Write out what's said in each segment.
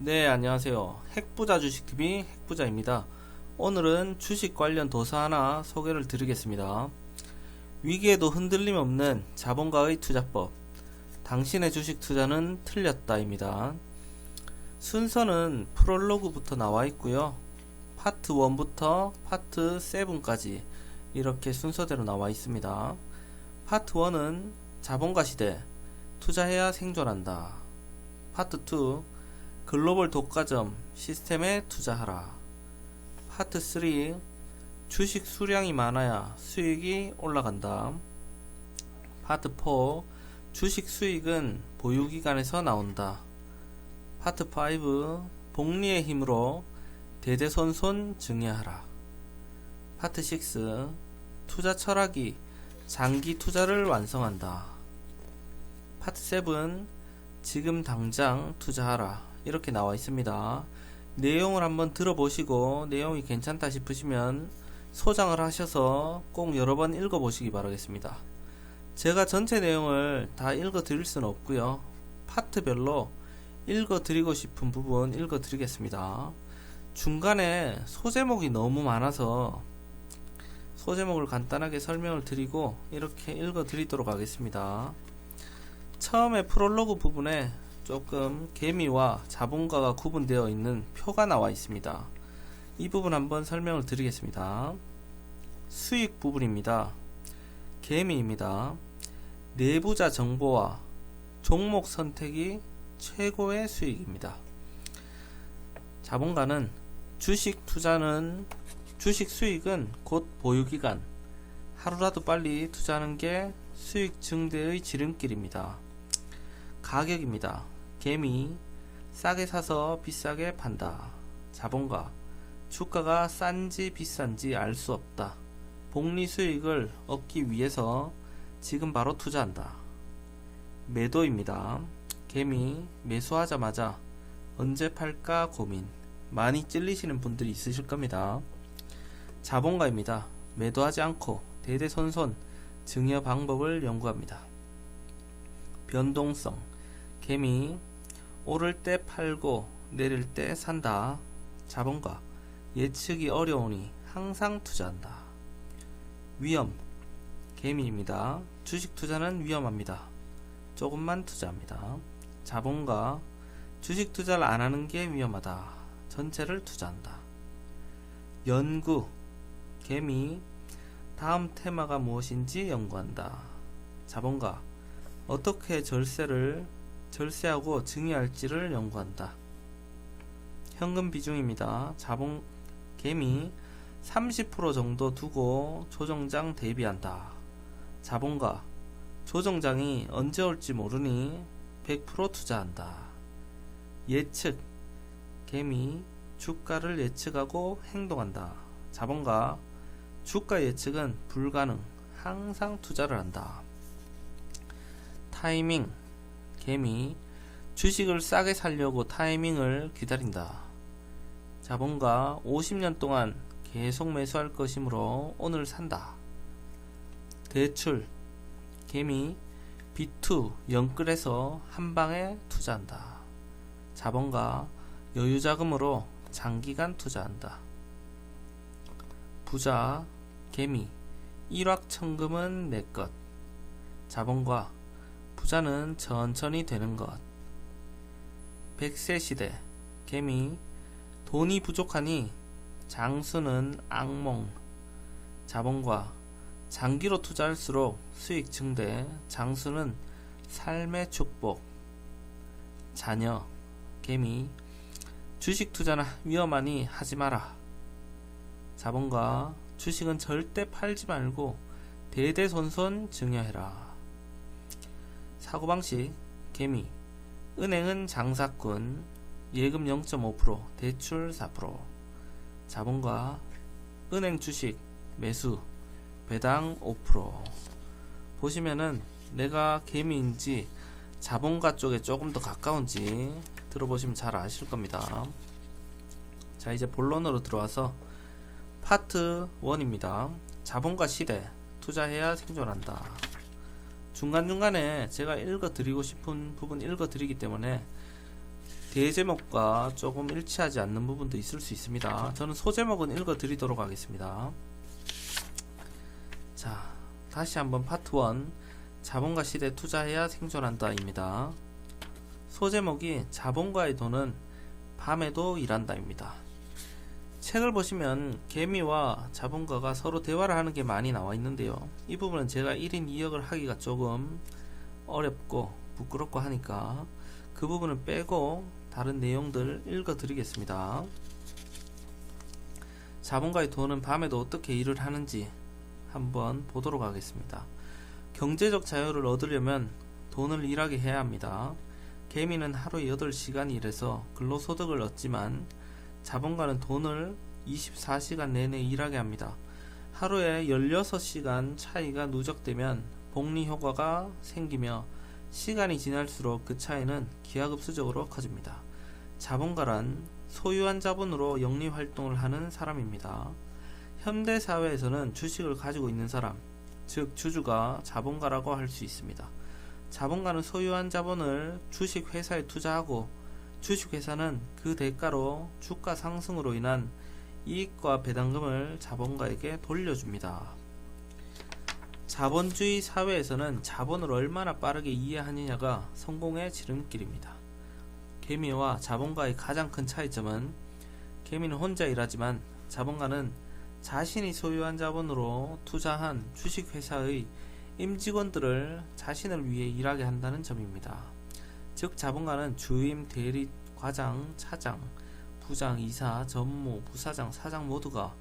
네, 안녕하세요. 핵부자 주식TV 핵부자입니다. 오늘은 주식 관련 도서 하나 소개를 드리겠습니다. 위기에도 흔들림 없는 자본가의 투자법. 당신의 주식 투자는 틀렸다입니다. 순서는 프롤로그부터 나와 있고요. 파트 1부터 파트 7까지 이렇게 순서대로 나와 있습니다. 파트 1은 자본가 시대, 투자해야 생존한다. 파트 2, 글로벌 독과점 시스템에 투자하라. 파트 3, 주식 수량이 많아야 수익이 올라간다. 파트 4, 주식 수익은 보유기간에서 나온다. 파트 5, 복리의 힘으로 대대손손 증여하라. 파트 6, 투자 철학이 장기 투자를 완성한다. 파트 7, 지금 당장 투자하라. 이렇게 나와 있습니다. 내용을 한번 들어보시고 내용이 괜찮다 싶으시면 소장을 하셔서 꼭 여러 번 읽어보시기 바라겠습니다. 제가 전체 내용을 다 읽어드릴 수는 없고요. 파트별로 읽어드리고 싶은 부분 읽어드리겠습니다. 중간에 소제목이 너무 많아서 소제목을 간단하게 설명을 드리고 이렇게 읽어드리도록 하겠습니다. 처음에 프롤로그 부분에 조금 개미와 자본가가 구분되어 있는 표가 나와 있습니다. 이 부분 한번 설명을 드리겠습니다. 수익 부분입니다. 개미입니다. 내부자 정보와 종목 선택이 최고의 수익입니다. 자본가는 주식 수익은 곧 보유기간, 하루라도 빨리 투자하는 게 수익 증대의 지름길입니다. 가격입니다. 개미, 싸게 사서 비싸게 판다. 자본가, 주가가 싼지 비싼지 알 수 없다. 복리 수익을 얻기 위해서 지금 바로 투자한다. 매도입니다. 개미, 매수하자마자 언제 팔까 고민. 많이 찔리시는 분들이 있으실 겁니다. 자본가입니다. 매도하지 않고 대대손손 증여 방법을 연구합니다. 변동성, 개미, 오를 때 팔고 내릴 때 산다. 자본가, 예측이 어려우니 항상 투자한다. 위험, 개미입니다. 주식 투자는 위험합니다. 조금만 투자합니다. 자본가, 주식 투자를 안 하는 게 위험하다. 전체를 투자한다. 연구, 개미, 다음 테마가 무엇인지 연구한다. 자본가, 어떻게 절세하고 증여할지를 연구한다. 현금 비중입니다. 개미, 30% 정도 두고 조정장 대비한다. 자본가, 조정장이 언제 올지 모르니 100% 투자한다. 예측, 개미, 주가를 예측하고 행동한다. 자본가, 주가 예측은 불가능, 항상 투자를 한다. 타이밍, 개미, 주식을 싸게 사려고 타이밍을 기다린다. 자본가, 50년 동안 계속 매수할 것이므로 오늘 산다. 대출, 개미, B2 영끌에서 한방에 투자한다. 자본가, 여유자금으로 장기간 투자한다. 부자, 개미, 일확천금은 내것. 자본가, 부자는 천천히 되는 것. 100세 시대, 개미, 돈이 부족하니 장수는 악몽. 자본가, 장기로 투자할수록 수익 증대, 장수는 삶의 축복. 자녀, 개미, 주식 투자는 위험하니 하지 마라. 자본가, 주식은 절대 팔지 말고 대대손손 증여해라. 사고방식, 개미, 은행은 장사꾼, 예금 0.5%, 대출 4%. 자본가, 은행 주식 매수, 배당 5%. 보시면은 내가 개미인지 자본가 쪽에 조금 더 가까운지 들어보시면 잘 아실 겁니다. 자, 이제 본론으로 들어와서 파트 1입니다. 자본가 시대, 투자해야 생존한다. 중간중간에 제가 읽어드리고 싶은 부분 읽어드리기 때문에 계제목과 조금 일치하지 않는 부분도 있을 수 있습니다. 저는 소제목은 읽어 드리도록 하겠습니다. 자, 다시 한번 파트 1 자본가 시대 투자해야 생존한다 입니다. 소제목이 자본가의 돈은 밤에도 일한다 입니다. 책을 보시면 개미와 자본가가 서로 대화를 하는 게 많이 나와 있는데요. 이 부분은 제가 1인 2역을 하기가 조금 어렵고 부끄럽고 하니까 그 부분을 빼고 다른 내용들 읽어 드리겠습니다. 자본가의 돈은 밤에도 어떻게 일을 하는지 한번 보도록 하겠습니다. 경제적 자유를 얻으려면 돈을 일하게 해야 합니다. 개미는 하루에 8시간 일해서 근로소득을 얻지만 자본가는 돈을 24시간 내내 일하게 합니다. 하루에 16시간 차이가 누적되면 복리효과가 생기며 시간이 지날수록 그 차이는 기하급수적으로 커집니다. 자본가란 소유한 자본으로 영리활동을 하는 사람입니다. 현대사회에서는 주식을 가지고 있는 사람, 즉 주주가 자본가라고 할 수 있습니다. 자본가는 소유한 자본을 주식회사에 투자하고 주식회사는 그 대가로 주가 상승으로 인한 이익과 배당금을 자본가에게 돌려줍니다. 자본주의 사회에서는 자본을 얼마나 빠르게 이해하느냐가 성공의 지름길입니다. 개미와 자본가의 가장 큰 차이점은 개미는 혼자 일하지만 자본가는 자신이 소유한 자본으로 투자한 주식회사의 임직원들을 자신을 위해 일하게 한다는 점입니다. 즉 자본가는 주임, 대리, 과장, 차장, 부장, 이사, 전무, 부사장, 사장 모두가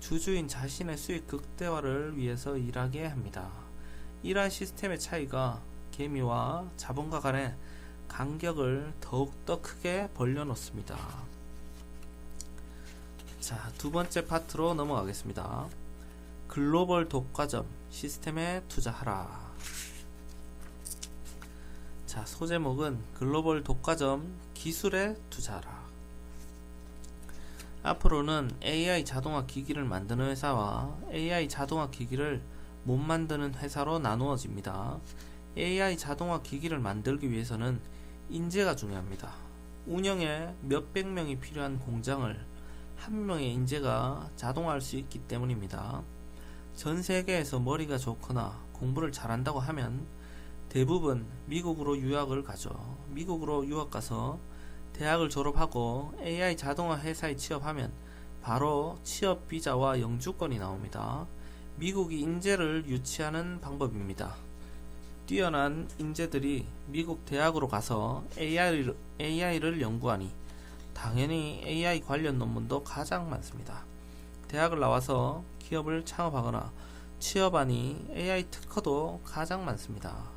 주주인 자신의 수익 극대화를 위해서 일하게 합니다. 이러한 시스템의 차이가 개미와 자본가 간의 간격을 더욱더 크게 벌려놓습니다. 자, 두 번째 파트로 넘어가겠습니다. 글로벌 독과점 시스템에 투자하라. 자, 소제목은 글로벌 독과점 기술에 투자하라. 앞으로는 AI 자동화 기기를 만드는 회사와 AI 자동화 기기를 못 만드는 회사로 나누어집니다. AI 자동화 기기를 만들기 위해서는 인재가 중요합니다. 운영에 몇백 명이 필요한 공장을 한 명의 인재가 자동화할 수 있기 때문입니다. 전 세계에서 머리가 좋거나 공부를 잘한다고 하면 대부분 미국으로 유학을 가죠. 미국으로 유학 가서 대학을 졸업하고 AI 자동화 회사에 취업하면 바로 취업 비자와 영주권이 나옵니다. 미국이 인재를 유치하는 방법입니다. 뛰어난 인재들이 미국 대학으로 가서 AI를 연구하니 당연히 AI 관련 논문도 가장 많습니다. 대학을 나와서 기업을 창업하거나 취업하니 AI 특허도 가장 많습니다.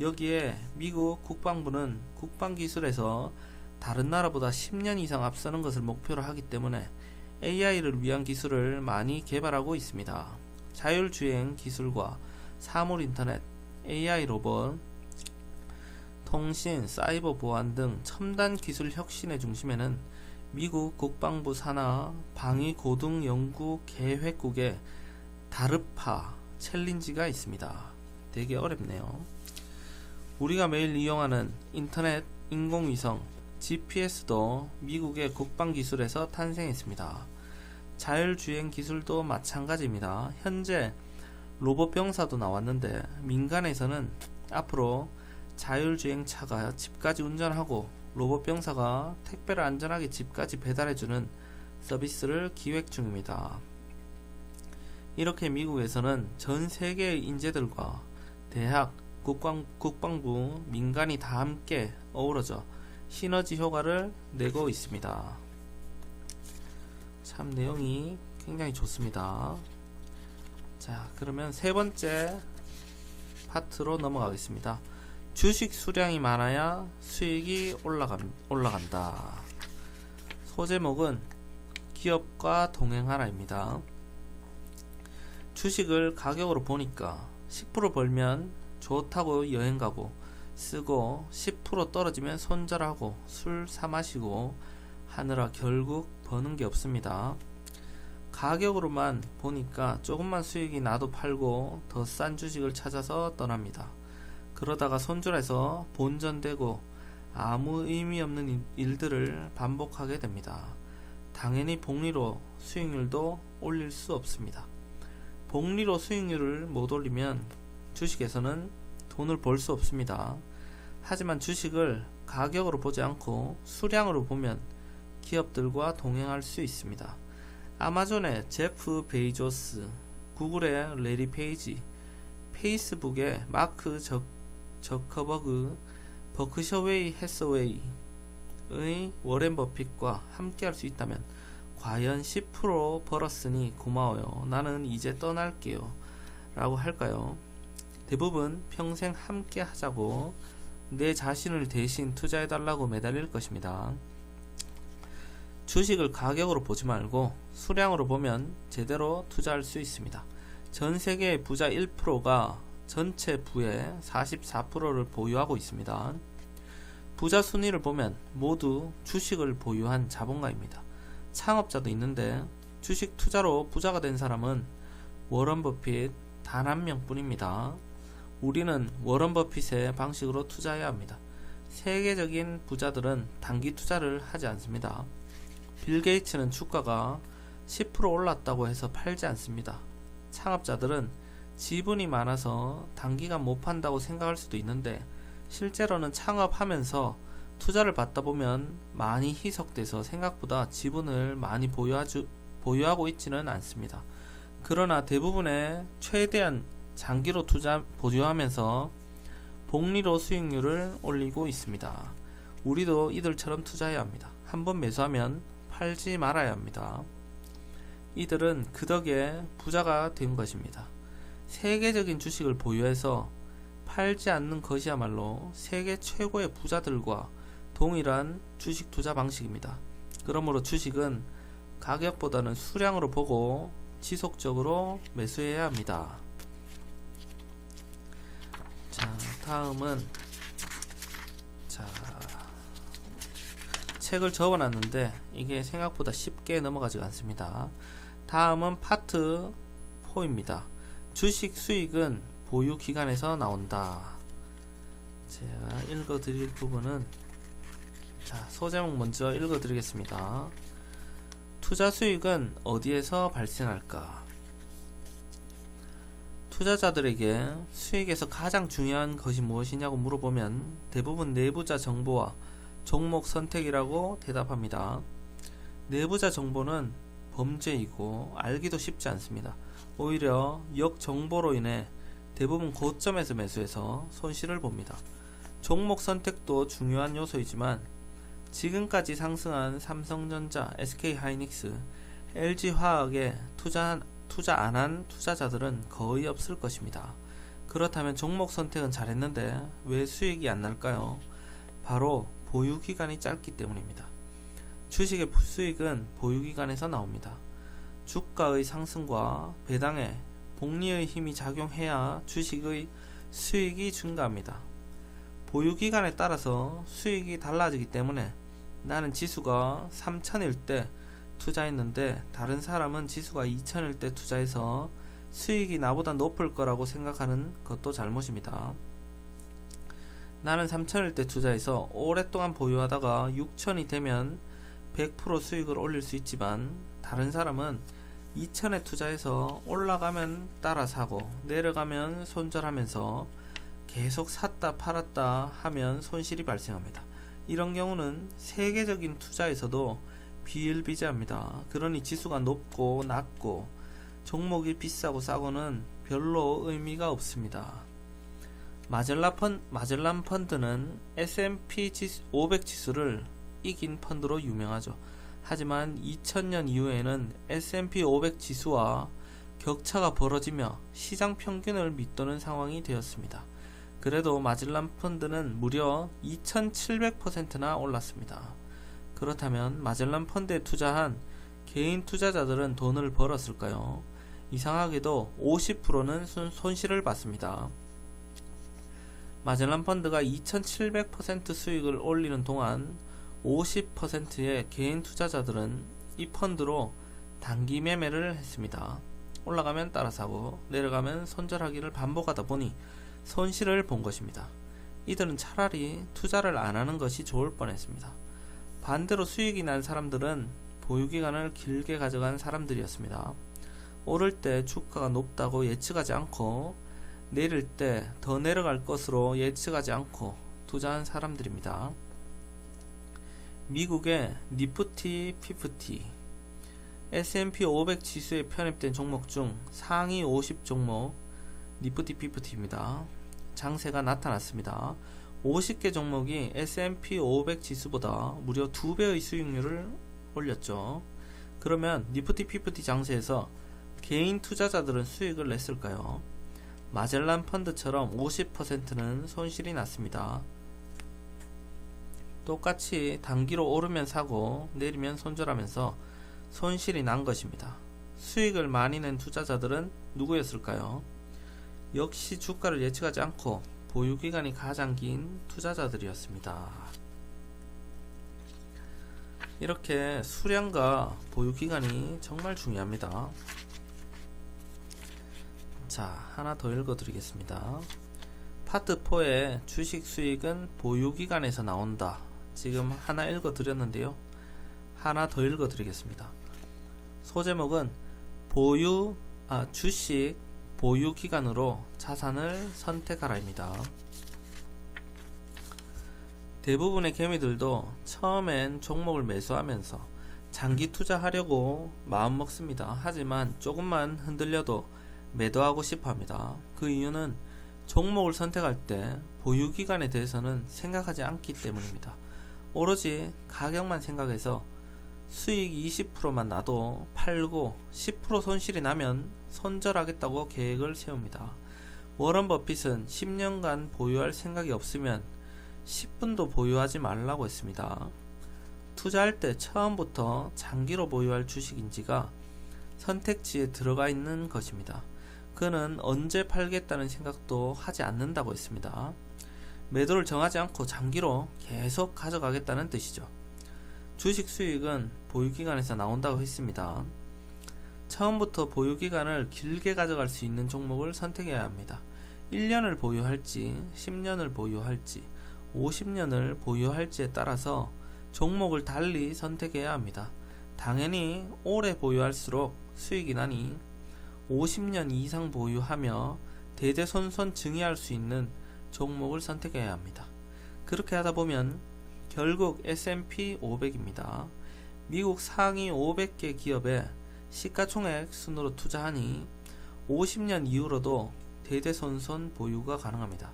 여기에 미국 국방부는 국방기술에서 다른 나라보다 10년 이상 앞서는 것을 목표로 하기 때문에 AI를 위한 기술을 많이 개발하고 있습니다. 자율주행 기술과 사물인터넷, AI 로봇, 통신, 사이버 보안 등 첨단 기술 혁신의 중심에는 미국 국방부 산하 방위고등연구계획국의 다르파 챌린지가 있습니다. 되게 어렵네요. 우리가 매일 이용하는 인터넷, 인공위성, GPS도 미국의 국방기술에서 탄생했습니다. 자율주행 기술도 마찬가지입니다. 현재 로봇 병사도 나왔는데 민간에서는 앞으로 자율주행차가 집까지 운전하고 로봇 병사가 택배를 안전하게 집까지 배달해주는 서비스를 기획 중입니다. 이렇게 미국에서는 전 세계의 인재들과 대학, 국방부, 민간이 다 함께 어우러져 시너지 효과를 내고 있습니다. 참 내용이 굉장히 좋습니다. 자, 그러면 세 번째 파트로 넘어가겠습니다. 주식 수량이 많아야 수익이 올라간다. 소제목은 기업과 동행하라입니다. 주식을 가격으로 보니까 10% 벌면 좋다고 여행가고 쓰고 10% 떨어지면 손절하고 술 사마시고 하느라 결국 버는 게 없습니다. 가격으로만 보니까 조금만 수익이 나도 팔고 더 싼 주식을 찾아서 떠납니다. 그러다가 손절해서 본전되고 아무 의미 없는 일들을 반복하게 됩니다. 당연히 복리로 수익률도 올릴 수 없습니다. 복리로 수익률을 못 올리면 주식에서는 돈을 벌 수 없습니다. 하지만 주식을 가격으로 보지 않고 수량으로 보면 기업들과 동행할 수 있습니다. 아마존의 제프 베이조스, 구글의 레리 페이지, 페이스북의 마크 저커버그, 버크셔웨이 해서웨이의 워렌 버핏과 함께할 수 있다면 과연 10% 벌었으니 고마워요. 나는 이제 떠날게요. 라고 할까요? 대부분 평생 함께 하자고 내 자신을 대신 투자해달라고 매달릴 것입니다. 주식을 가격으로 보지 말고 수량으로 보면 제대로 투자할 수 있습니다. 전 세계의 부자 1%가 전체 부의 44%를 보유하고 있습니다. 부자 순위를 보면 모두 주식을 보유한 자본가입니다. 창업자도 있는데 주식 투자로 부자가 된 사람은 워런 버핏 단 한 명뿐입니다. 우리는 워런 버핏의 방식으로 투자해야 합니다. 세계적인 부자들은 단기 투자를 하지 않습니다. 빌 게이츠는 주가가 10% 올랐다고 해서 팔지 않습니다. 창업자들은 지분이 많아서 단기간 못 판다고 생각할 수도 있는데 실제로는 창업하면서 투자를 받다 보면 많이 희석돼서 생각보다 지분을 많이 보유하고 있지는 않습니다. 그러나 대부분의 최대한 장기로 보유하면서 복리로 수익률을 올리고 있습니다. 우리도 이들처럼 투자해야 합니다. 한번 매수하면 팔지 말아야 합니다. 이들은 그 덕에 부자가 된 것입니다. 세계적인 주식을 보유해서 팔지 않는 것이야말로 세계 최고의 부자들과 동일한 주식 투자 방식입니다. 그러므로 주식은 가격보다는 수량으로 보고 지속적으로 매수해야 합니다. 자, 다음은 책을 적어놨는데 이게 생각보다 쉽게 넘어가지가 않습니다. 다음은 파트 4입니다. 주식 수익은 보유 기간에서 나온다. 제가 읽어드릴 부분은 소제목 먼저 읽어드리겠습니다. 투자 수익은 어디에서 발생할까? 투자자들에게 수익에서 가장 중요한 것이 무엇이냐고 물어보면 대부분 내부자 정보와 종목 선택이라고 대답합니다. 내부자 정보는 범죄이고 알기도 쉽지 않습니다. 오히려 역정보로 인해 대부분 고점에서 매수해서 손실을 봅니다. 종목 선택도 중요한 요소이지만 지금까지 상승한 삼성전자, SK하이닉스, LG화학에 투자 안 한 투자자들은 거의 없을 것입니다. 그렇다면 종목 선택은 잘했는데 왜 수익이 안 날까요? 바로 보유기간이 짧기 때문입니다. 주식의 수익은 보유기간에서 나옵니다. 주가의 상승과 배당에 복리의 힘이 작용해야 주식의 수익이 증가합니다. 보유기간에 따라서 수익이 달라지기 때문에 나는 지수가 3000일 때 투자했는데 다른 사람은 지수가 2000일 때 투자해서 수익이 나보다 높을 거라고 생각하는 것도 잘못입니다. 나는 3000일 때 투자해서 오랫동안 보유하다가 6000이 되면 100% 수익을 올릴 수 있지만 다른 사람은 2000에 투자해서 올라가면 따라 사고 내려가면 손절하면서 계속 샀다 팔았다 하면 손실이 발생합니다. 이런 경우는 세계적인 투자에서도 비일비재합니다. 그러니 지수가 높고 낮고 종목이 비싸고 싸고는 별로 의미가 없습니다. 마젤란 펀드는 S&P 500 지수를 이긴 펀드로 유명하죠. 하지만 2000년 이후에는 S&P 500 지수와 격차가 벌어지며 시장 평균을 밑도는 상황이 되었습니다. 그래도 마젤란 펀드는 무려 2700%나 올랐습니다. 그렇다면 마젤란 펀드에 투자한 개인 투자자들은 돈을 벌었을까요? 이상하게도 50%는 손실을 봤습니다. 마젤란 펀드가 2700% 수익을 올리는 동안 50%의 개인 투자자들은 이 펀드로 단기 매매를 했습니다. 올라가면 따라 사고 내려가면 손절하기를 반복하다 보니 손실을 본 것입니다. 이들은 차라리 투자를 안 하는 것이 좋을 뻔했습니다. 반대로 수익이 난 사람들은 보유기간을 길게 가져간 사람들이었습니다. 오를 때 주가가 높다고 예측하지 않고 내릴 때 더 내려갈 것으로 예측하지 않고 투자한 사람들입니다. 미국의 니프티 50, S&P 500 지수에 편입된 종목 중 상위 50 종목 니프티 50입니다. 장세가 나타났습니다. 50개 종목이 S&P 500 지수보다 무려 2배의 수익률을 올렸죠. 그러면 니프티 50 장세에서 개인 투자자들은 수익을 냈을까요? 마젤란 펀드처럼 50%는 손실이 났습니다. 똑같이 단기로 오르면 사고 내리면 손절하면서 손실이 난 것입니다. 수익을 많이 낸 투자자들은 누구였을까요? 역시 주가를 예측하지 않고 보유기간이 가장 긴 투자자들이었습니다. 이렇게 수량과 보유기간이 정말 중요합니다. 자, 하나 더 읽어드리겠습니다. 파트 4의 주식 수익은 보유기간에서 나온다. 지금 하나 읽어드렸는데요. 하나 더 읽어드리겠습니다. 소제목은 주식 보유기간으로 자산을 선택하라입니다. 대부분의 개미들도 처음엔 종목을 매수하면서 장기 투자하려고 마음먹습니다. 하지만 조금만 흔들려도 매도하고 싶어 합니다. 그 이유는 종목을 선택할 때 보유기간에 대해서는 생각하지 않기 때문입니다. 오로지 가격만 생각해서 수익 20%만 나도 팔고 10% 손실이 나면 손절하겠다고 계획을 세웁니다. 워런 버핏은 10년간 보유할 생각이 없으면 10분도 보유하지 말라고 했습니다. 투자할 때 처음부터 장기로 보유할 주식인지가 선택지에 들어가 있는 것입니다. 그는 언제 팔겠다는 생각도 하지 않는다고 했습니다. 매도를 정하지 않고 장기로 계속 가져가겠다는 뜻이죠. 주식 수익은 보유기간에서 나온다고 했습니다. 처음부터 보유기간을 길게 가져갈 수 있는 종목을 선택해야 합니다. 1년을 보유할지 10년을 보유할지 50년을 보유할지에 따라서 종목을 달리 선택해야 합니다. 당연히 오래 보유할수록 수익이 나니 50년 이상 보유하며 대대손손 증여할 수 있는 종목을 선택해야 합니다. 그렇게 하다 보면 결국 S&P 500입니다. 미국 상위 500개 기업에 시가총액 순으로 투자하니 50년 이후로도 대대손손 보유가 가능합니다.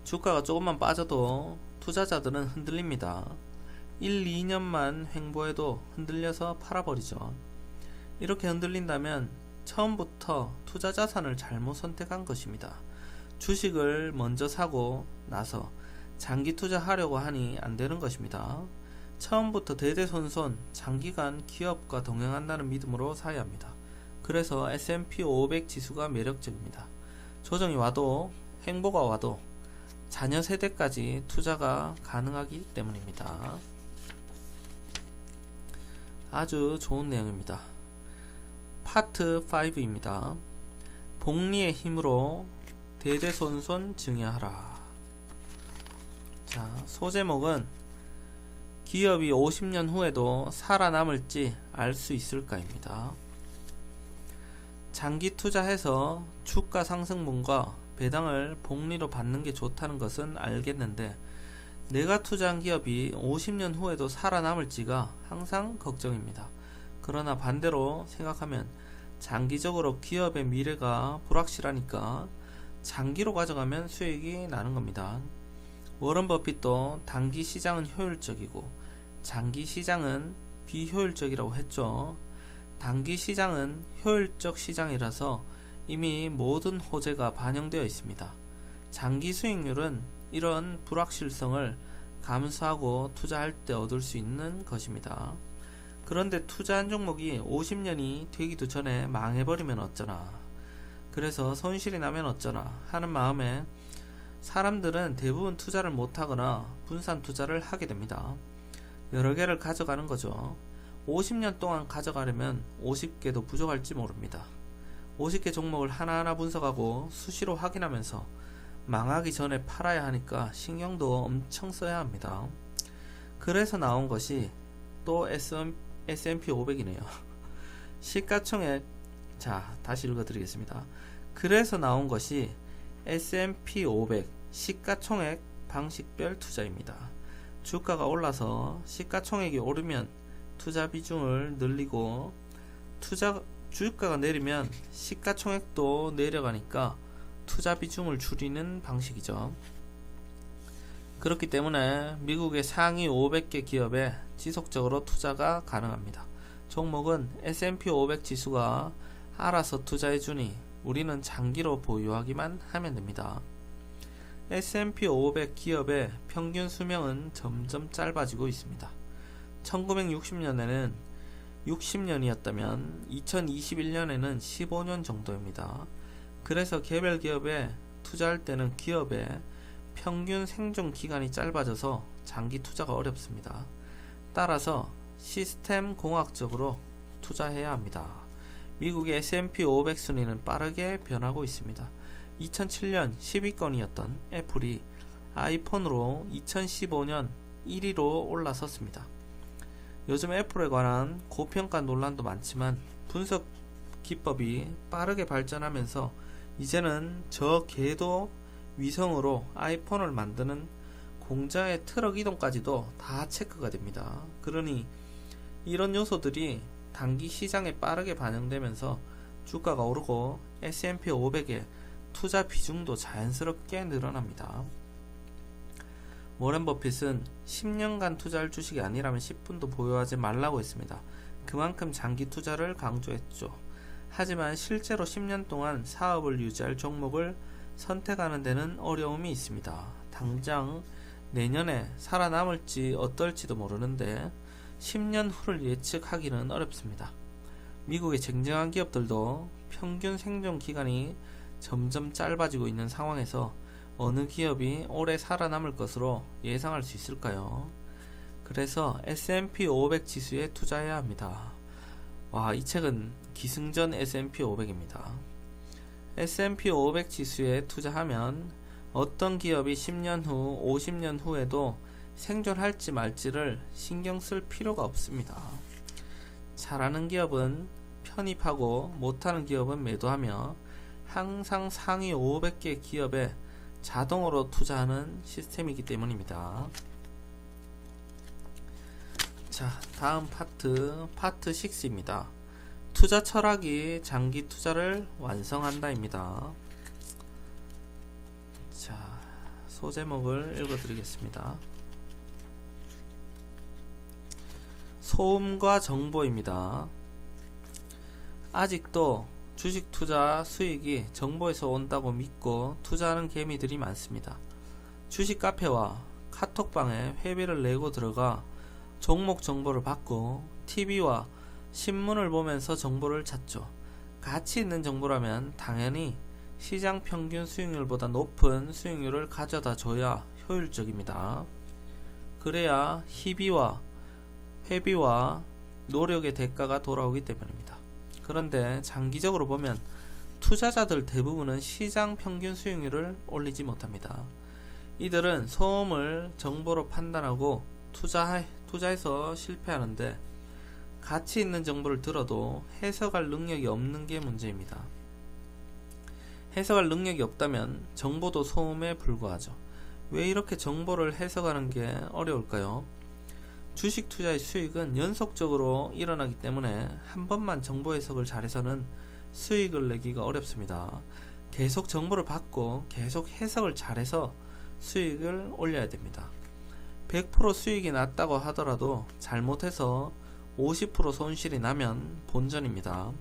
주가가 조금만 빠져도 투자자들은 흔들립니다. 1, 2년만 횡보해도 흔들려서 팔아버리죠. 이렇게 흔들린다면 처음부터 투자 자산을 잘못 선택한 것입니다. 주식을 먼저 사고 나서 장기 투자하려고 하니 안 되는 것입니다. 처음부터 대대손손 장기간 기업과 동행한다는 믿음으로 사야 합니다. 그래서 S&P 500 지수가 매력적입니다. 조정이 와도 횡보가 와도 자녀 세대까지 투자가 가능하기 때문입니다. 아주 좋은 내용입니다. 파트 5입니다. 복리의 힘으로 대대손손 증여하라. 자, 소제목은 기업이 50년 후에도 살아남을지 알 수 있을까입니다. 장기 투자해서 주가 상승분과 배당을 복리로 받는 게 좋다는 것은 알겠는데 내가 투자한 기업이 50년 후에도 살아남을지가 항상 걱정입니다. 그러나 반대로 생각하면 장기적으로 기업의 미래가 불확실하니까 장기로 가져가면 수익이 나는 겁니다. 워런 버핏도 단기 시장은 효율적이고 장기 시장은 비효율적이라고 했죠. 단기 시장은 효율적 시장이라서 이미 모든 호재가 반영되어 있습니다. 장기 수익률은 이런 불확실성을 감수하고 투자할 때 얻을 수 있는 것입니다. 그런데 투자한 종목이 50년이 되기도 전에 망해버리면 어쩌나, 그래서 손실이 나면 어쩌나 하는 마음에 사람들은 대부분 투자를 못하거나 분산 투자를 하게 됩니다. 여러 개를 가져가는 거죠. 50년 동안 가져가려면 50개도 부족할지 모릅니다. 50개 종목을 하나하나 분석하고 수시로 확인하면서 망하기 전에 팔아야 하니까 신경도 엄청 써야 합니다. 그래서 나온 것이 또 S&P 500이네요. 시가총액, 자 다시 읽어드리겠습니다. 그래서 나온 것이 S&P 500 시가총액 방식별 투자입니다. 주가가 올라서 시가총액이 오르면 투자 비중을 늘리고 주가가 내리면 시가총액도 내려가니까 투자 비중을 줄이는 방식이죠. 그렇기 때문에 미국의 상위 500개 기업에 지속적으로 투자가 가능합니다. 종목은 S&P 500 지수가 알아서 투자해주니 우리는 장기로 보유하기만 하면 됩니다. S&P 500 기업의 평균 수명은 점점 짧아지고 있습니다. 1960년에는 60년이었다면 2021년에는 15년 정도입니다. 그래서 개별 기업에 투자할 때는 기업의 평균 생존 기간이 짧아져서 장기 투자가 어렵습니다. 따라서 시스템 공학적으로 투자해야 합니다. 미국의 S&P 500 순위는 빠르게 변하고 있습니다. 2007년 10위권이었던 애플이 아이폰으로 2015년 1위로 올라섰습니다. 요즘 애플에 관한 고평가 논란도 많지만 분석 기법이 빠르게 발전하면서 이제는 저 궤도 위성으로 아이폰을 만드는 공장의 트럭 이동까지도 다 체크가 됩니다. 그러니 이런 요소들이 단기 시장에 빠르게 반영되면서 주가가 오르고 S&P 500의 투자 비중도 자연스럽게 늘어납니다. 워렌 버핏은 10년간 투자할 주식이 아니라면 10분도 보유하지 말라고 했습니다. 그만큼 장기 투자를 강조했죠. 하지만 실제로 10년 동안 사업을 유지할 종목을 선택하는 데는 어려움이 있습니다. 당장 내년에 살아남을지 어떨지도 모르는데 10년 후를 예측하기는 어렵습니다. 미국의 쟁쟁한 기업들도 평균 생존 기간이 점점 짧아지고 있는 상황에서 어느 기업이 오래 살아남을 것으로 예상할 수 있을까요? 그래서 S&P 500 지수에 투자해야 합니다. 와, 이 책은 기승전 S&P 500입니다. S&P 500 지수에 투자하면 어떤 기업이 10년 후, 50년 후에도 생존할지 말지를 신경 쓸 필요가 없습니다. 잘하는 기업은 편입하고 못하는 기업은 매도하며 항상 상위 500개 기업에 자동으로 투자하는 시스템이기 때문입니다. 자, 다음 파트 6입니다. 투자 철학이 장기 투자를 완성한다입니다. 자, 소제목을 읽어드리겠습니다. 소음과 정보입니다. 아직도 주식 투자 수익이 정보에서 온다고 믿고 투자하는 개미들이 많습니다. 주식 카페와 카톡방에 회비를 내고 들어가 종목 정보를 받고 TV와 신문을 보면서 정보를 찾죠. 가치 있는 정보라면 당연히 시장 평균 수익률보다 높은 수익률을 가져다 줘야 효율적입니다. 그래야 회비와 노력의 대가가 돌아오기 때문입니다. 그런데 장기적으로 보면 투자자들 대부분은 시장 평균 수익률을 올리지 못합니다. 이들은 소음을 정보로 판단하고 투자해서 실패하는데 가치 있는 정보를 들어도 해석할 능력이 없는 게 문제입니다. 해석할 능력이 없다면 정보도 소음에 불과하죠. 왜 이렇게 정보를 해석하는 게 어려울까요? 주식 투자의 수익은 연속적으로 일어나기 때문에 한 번만 정보 해석을 잘해서는 수익을 내기가 어렵습니다. 계속 정보를 받고 계속 해석을 잘해서 수익을 올려야 됩니다. 100% 수익이 났다고 하더라도 잘못해서 50% 손실이 나면 본전입니다.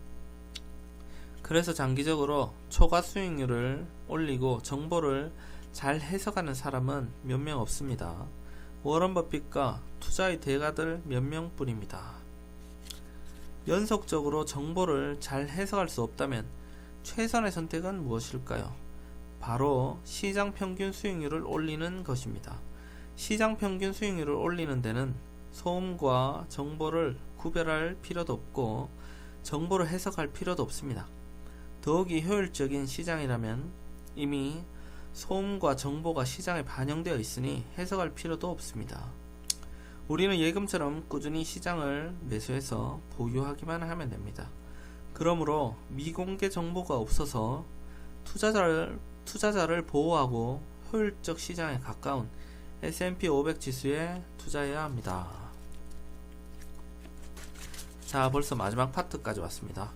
그래서 장기적으로 초과 수익률을 올리고 정보를 잘 해석하는 사람은 몇 명 없습니다. 워런 버핏과 투자의 대가들 몇 명뿐입니다. 연속적으로 정보를 잘 해석할 수 없다면 최선의 선택은 무엇일까요? 바로 시장 평균 수익률을 올리는 것입니다. 시장 평균 수익률을 올리는 데는 소음과 정보를 구별할 필요도 없고 정보를 해석할 필요도 없습니다. 더욱이 효율적인 시장이라면 이미 소음과 정보가 시장에 반영되어 있으니 해석할 필요도 없습니다. 우리는 예금처럼 꾸준히 시장을 매수해서 보유하기만 하면 됩니다. 그러므로 미공개 정보가 없어서 투자자를 보호하고 효율적 시장에 가까운 S&P 500 지수에 투자해야 합니다. 자, 벌써 마지막 파트까지 왔습니다.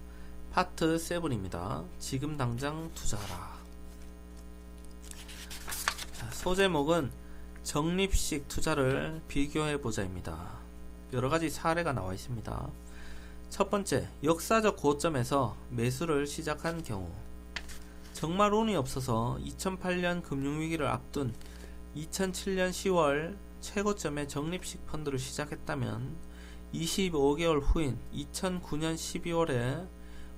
파트 7입니다. 지금 당장 투자하라. 자, 소제목은 적립식 투자를 비교해보자입니다. 여러가지 사례가 나와 있습니다. 첫 번째, 역사적 고점에서 매수를 시작한 경우. 정말 운이 없어서 2008년 금융위기를 앞둔 2007년 10월 최고점에 적립식 펀드를 시작했다면 25개월 후인 2009년 12월에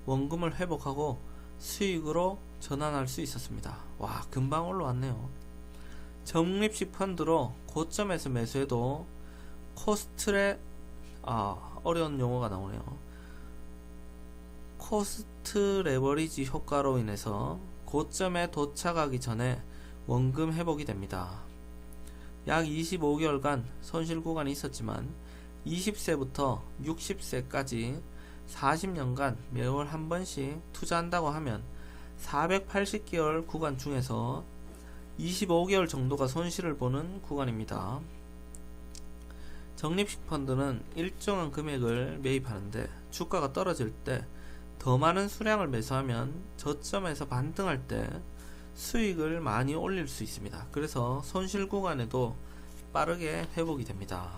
원금을 회복하고 수익으로 전환할 수 있었습니다. 와, 금방 올라왔네요. 적립식 펀드로 고점에서 매수해도 어려운 용어가 나오네요. 코스트 레버리지 효과로 인해서 고점에 도착하기 전에 원금 회복이 됩니다. 약 25개월간 손실 구간이 있었지만 20세부터 60세까지 40년간 매월 한 번씩 투자한다고 하면 480개월 구간 중에서 25개월 정도가 손실을 보는 구간입니다. 적립식 펀드는 일정한 금액을 매입하는데 주가가 떨어질 때 더 많은 수량을 매수하면 저점에서 반등할 때 수익을 많이 올릴 수 있습니다. 그래서 손실 구간에도 빠르게 회복이 됩니다.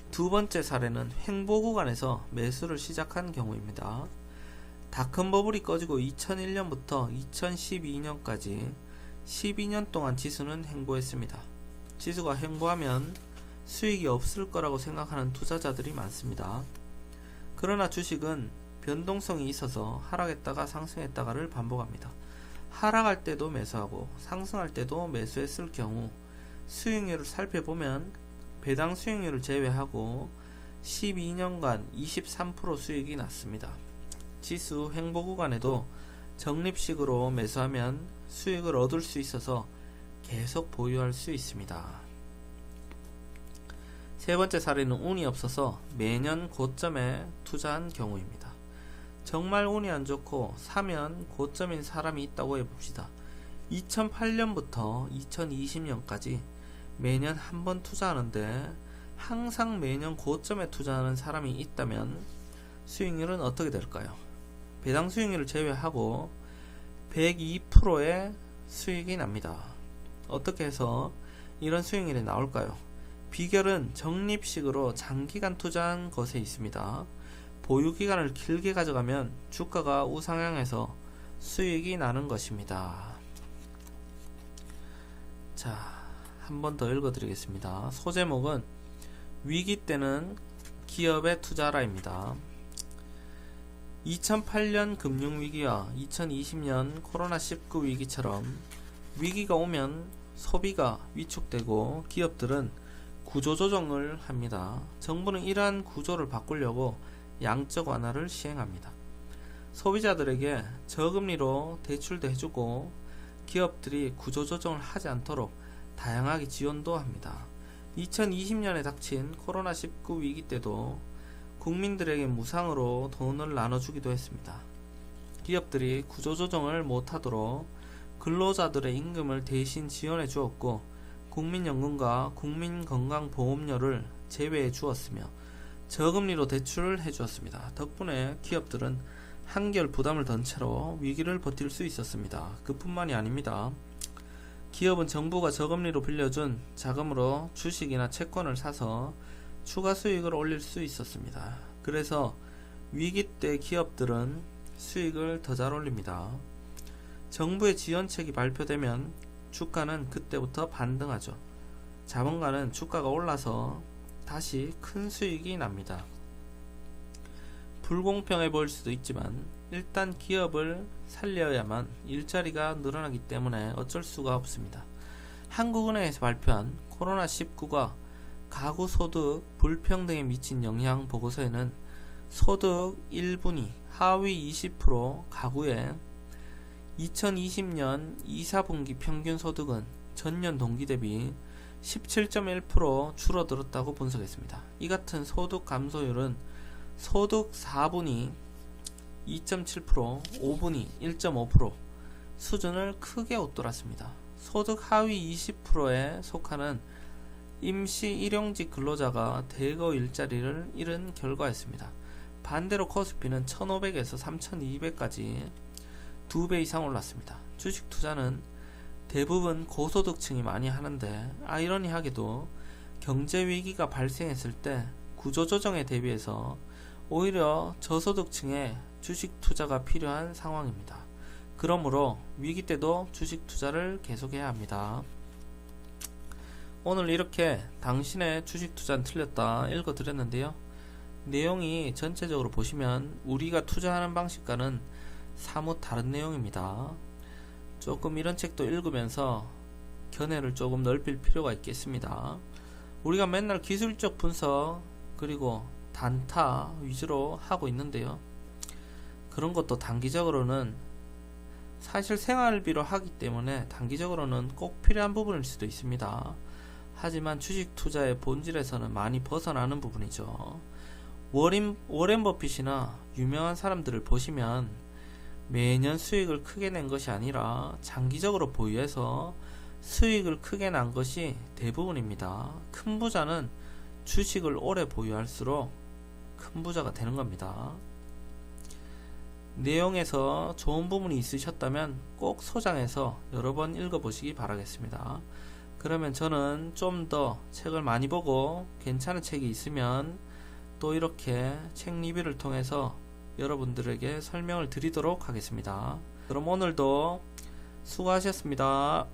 두 번째 사례는 횡보 구간에서 매수를 시작한 경우입니다. 닷컴 버블이 꺼지고 2001년부터 2012년까지 12년 동안 지수는 횡보했습니다. 지수가 횡보하면 수익이 없을 거라고 생각하는 투자자들이 많습니다. 그러나 주식은 변동성이 있어서 하락했다가 상승했다가를 반복합니다. 하락할 때도 매수하고 상승할 때도 매수했을 경우 수익률을 살펴보면 배당 수익률을 제외하고 12년간 23% 수익이 났습니다. 지수 횡보 구간에도 적립식으로 매수하면 수익을 얻을 수 있어서 계속 보유할 수 있습니다. 세 번째 사례는 운이 없어서 매년 고점에 투자한 경우입니다. 정말 운이 안 좋고 사면 고점인 사람이 있다고 해봅시다. 2008년부터 2020년까지 매년 한 번 투자하는데 항상 매년 고점에 투자하는 사람이 있다면 수익률은 어떻게 될까요? 배당 수익률을 제외하고 102%의 수익이 납니다. 어떻게 해서 이런 수익률이 나올까요? 비결은 적립식으로 장기간 투자한 것에 있습니다. 보유기간을 길게 가져가면 주가가 우상향해서 수익이 나는 것입니다. 자, 한 번 더 읽어드리겠습니다. 소제목은 위기 때는 기업에 투자하라입니다. 2008년 금융위기와 2020년 코로나19 위기처럼 위기가 오면 소비가 위축되고 기업들은 구조조정을 합니다. 정부는 이러한 구조를 바꾸려고 양적 완화를 시행합니다. 소비자들에게 저금리로 대출도 해주고 기업들이 구조조정을 하지 않도록 다양하게 지원도 합니다. 2020년에 닥친 코로나19 위기 때도 국민들에게 무상으로 돈을 나눠주기도 했습니다. 기업들이 구조조정을 못하도록 근로자들의 임금을 대신 지원해 주었고 국민연금과 국민건강보험료를 제외해 주었으며 저금리로 대출을 해 주었습니다. 덕분에 기업들은 한결 부담을 던 채로 위기를 버틸 수 있었습니다. 그뿐만이 아닙니다. 기업은 정부가 저금리로 빌려준 자금으로 주식이나 채권을 사서 추가 수익을 올릴 수 있었습니다. 그래서 위기 때 기업들은 수익을 더 잘 올립니다. 정부의 지원책이 발표되면 주가는 그때부터 반등하죠. 자본가는 주가가 올라서 다시 큰 수익이 납니다. 불공평해 보일 수도 있지만 일단 기업을 살려야만 일자리가 늘어나기 때문에 어쩔 수가 없습니다. 한국은행에서 발표한 코로나19가 가구 소득 불평등에 미친 영향 보고서에는 소득 1분위 하위 20% 가구에 2020년 2, 4분기 평균 소득은 전년 동기 대비 17.1% 줄어들었다고 분석했습니다. 이 같은 소득 감소율은 소득 4분위 2.7%, 5분위 1.5% 수준을 크게 웃돌았습니다. 소득 하위 20%에 속하는 임시 일용직 근로자가 대거 일자리를 잃은 결과였습니다. 반대로 코스피는 1500에서 3200까지 2배 이상 올랐습니다. 주식 투자는 대부분 고소득층이 많이 하는데 아이러니하게도 경제 위기가 발생했을 때 구조조정에 대비해서 오히려 저소득층의 주식 투자가 필요한 상황입니다. 그러므로 위기 때도 주식 투자를 계속해야 합니다. 오늘 이렇게 당신의 주식 투자는 틀렸다 읽어드렸는데요. 내용이 전체적으로 보시면 우리가 투자하는 방식과는 사뭇 다른 내용입니다. 조금 이런 책도 읽으면서 견해를 조금 넓힐 필요가 있겠습니다. 우리가 맨날 기술적 분석 그리고 단타 위주로 하고 있는데요. 그런 것도 단기적으로는 사실 생활비로 하기 때문에 단기적으로는 꼭 필요한 부분일 수도 있습니다. 하지만 주식 투자의 본질에서는 많이 벗어나는 부분이죠. 워렌 버핏이나 유명한 사람들을 보시면 매년 수익을 크게 낸 것이 아니라 장기적으로 보유해서 수익을 크게 난 것이 대부분입니다. 큰 부자는 주식을 오래 보유할수록 큰 부자가 되는 겁니다. 내용에서 좋은 부분이 있으셨다면 꼭 소장해서 여러 번 읽어보시기 바라겠습니다. 그러면 저는 좀 더 책을 많이 보고 괜찮은 책이 있으면 또 이렇게 책 리뷰를 통해서 여러분들에게 설명을 드리도록 하겠습니다. 그럼 오늘도 수고하셨습니다.